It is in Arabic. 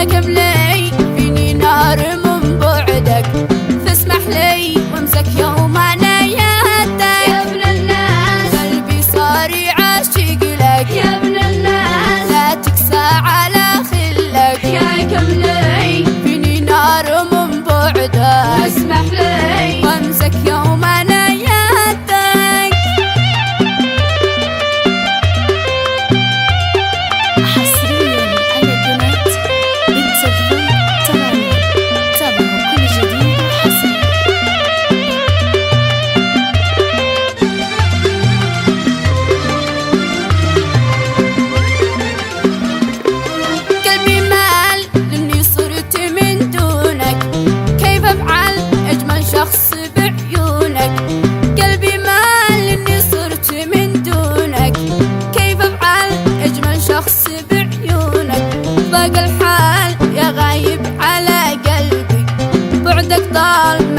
حاكم لي فيني نار من بعدك، فاسمح لي وامسك يومنا يدك يا ابن الناس، قلبي صار عاشق لك يا ابن الناس، لا تكسى على خلك، يا حاكم لي فيني نار من بعدك، اسمح لي وامسك يومنا يدك. حصريا على قناة بنت الفن تراني، تابعوا كل جديد حصري. قلبي مال لاني صرت من دونك، كيف افعل اجمل شخص بعيونك، قلبي مال لاني صرت من دونك، كيف افعل اجمل شخص بعيونك، ضاق الحال يا غايب على قلبي، بعدك ضال